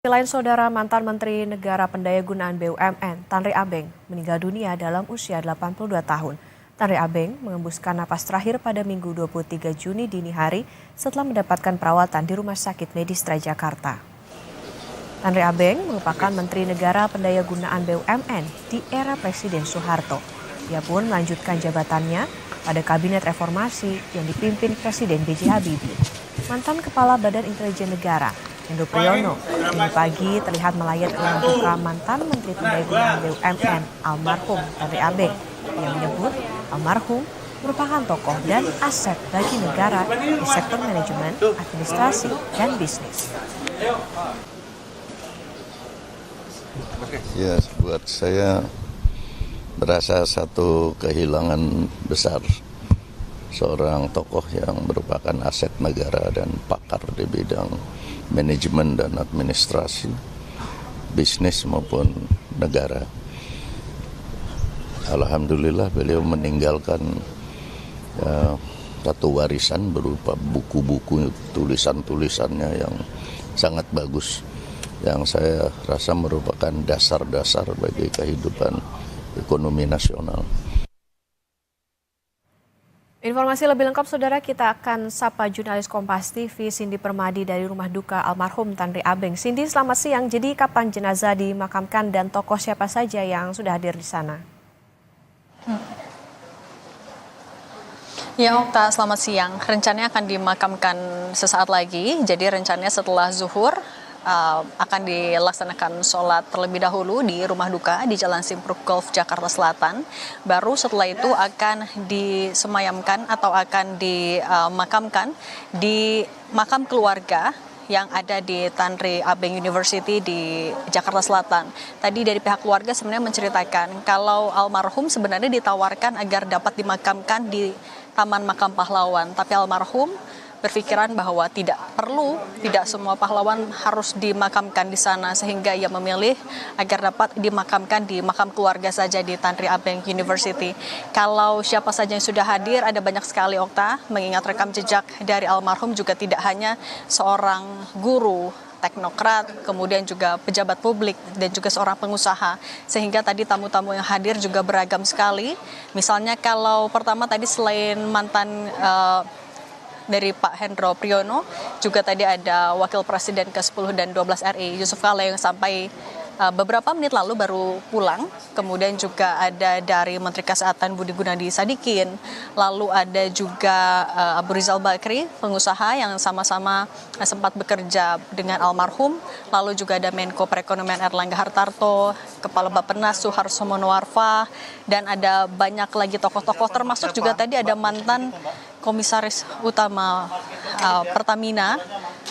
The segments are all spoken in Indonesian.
Selain saudara mantan Menteri Negara Pendayagunaan BUMN, Tanri Abeng, meninggal dunia dalam usia 82 tahun. Tanri Abeng mengembuskan napas terakhir pada Minggu 23 Juni dini hari setelah mendapatkan perawatan di Rumah Sakit Medistra Jakarta. Tanri Abeng merupakan Menteri Negara Pendayagunaan BUMN di era Presiden Soeharto. Ia pun melanjutkan jabatannya pada Kabinet Reformasi yang dipimpin Presiden B.J. Habibie. Mantan Kepala Badan Intelijen Negara, Hendro Priyono, Minggu pagi terlihat melayat ke rumah duka mantan Menteri Pendayagunaan BUMN almarhum Tanri Abeng. Ia menyebut almarhum merupakan tokoh dan aset bagi negara di sektor manajemen, administrasi, dan bisnis. Ya, buat saya berasa satu kehilangan besar. Seorang tokoh yang merupakan aset negara dan pakar di bidang manajemen dan administrasi, bisnis maupun negara. Alhamdulillah beliau meninggalkan satu warisan berupa buku-buku tulisan-tulisannya yang sangat bagus, yang saya rasa merupakan dasar-dasar bagi kehidupan ekonomi nasional. Informasi lebih lengkap, saudara, kita akan sapa jurnalis Kompas TV Cindy Permadi dari rumah duka almarhum Tanri Abeng. Cindy, selamat siang. Jadi kapan jenazah dimakamkan dan tokoh siapa saja yang sudah hadir di sana? Ya, Okta, selamat siang. Rencananya akan dimakamkan sesaat lagi. Jadi rencananya setelah zuhur akan dilaksanakan sholat terlebih dahulu di rumah duka di Jalan Simpruk Golf, Jakarta Selatan. Baru setelah itu akan disemayamkan atau akan dimakamkan di makam keluarga yang ada di Tanri Abeng University di Jakarta Selatan. Tadi dari pihak keluarga sebenarnya menceritakan kalau almarhum sebenarnya ditawarkan agar dapat dimakamkan di Taman Makam Pahlawan, tapi almarhum berpikiran bahwa tidak semua pahlawan harus dimakamkan di sana, sehingga ia memilih agar dapat dimakamkan di makam keluarga saja di Tanri Abeng University. Kalau siapa saja yang sudah hadir, ada banyak sekali, Okta, mengingat rekam jejak dari almarhum juga tidak hanya seorang guru, teknokrat, kemudian juga pejabat publik dan juga seorang pengusaha, sehingga tadi tamu-tamu yang hadir juga beragam sekali. Misalnya kalau pertama tadi selain mantan dari Pak Hendro Priyono, juga tadi ada Wakil Presiden ke-10 dan 12 RI Yusuf Kala yang sampai beberapa menit lalu baru pulang. Kemudian juga ada dari Menteri Kesehatan Budi Gunadi Sadikin, lalu ada juga Abu Rizal Bakri, pengusaha yang sama-sama sempat bekerja dengan almarhum, lalu juga ada Menko Perekonomian Erlangga Hartarto, Kepala Bappenas Suharto Monoarfa, dan ada banyak lagi tokoh-tokoh, termasuk juga tadi ada mantan Komisaris Utama Pertamina,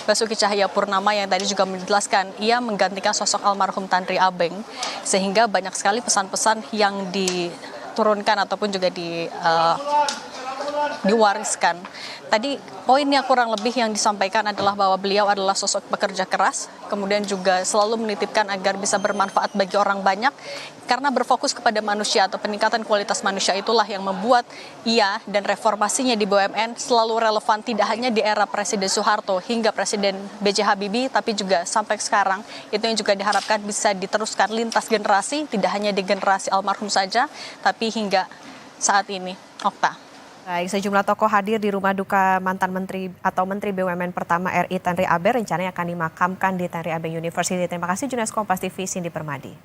Basuki Cahayapurnama, yang tadi juga menjelaskan ia menggantikan sosok almarhum Tanri Abeng, sehingga banyak sekali pesan-pesan yang diturunkan ataupun juga diwariskan. Tadi poinnya kurang lebih yang disampaikan adalah bahwa beliau adalah sosok pekerja keras, kemudian juga selalu menitipkan agar bisa bermanfaat bagi orang banyak, karena berfokus kepada manusia atau peningkatan kualitas manusia itulah yang membuat ia dan reformasinya di BUMN selalu relevan, tidak hanya di era Presiden Soeharto hingga Presiden B.J. Habibie, tapi juga sampai sekarang. Itu yang juga diharapkan bisa diteruskan lintas generasi, tidak hanya di generasi almarhum saja, tapi hingga saat ini. Okta. Baik, sejumlah tokoh hadir di rumah duka mantan Menteri atau Menteri BUMN pertama RI Tanri Abeng, rencananya akan dimakamkan di Tanri Abeng University. Terima kasih jurnalis Kompas TV Cindy Permadi.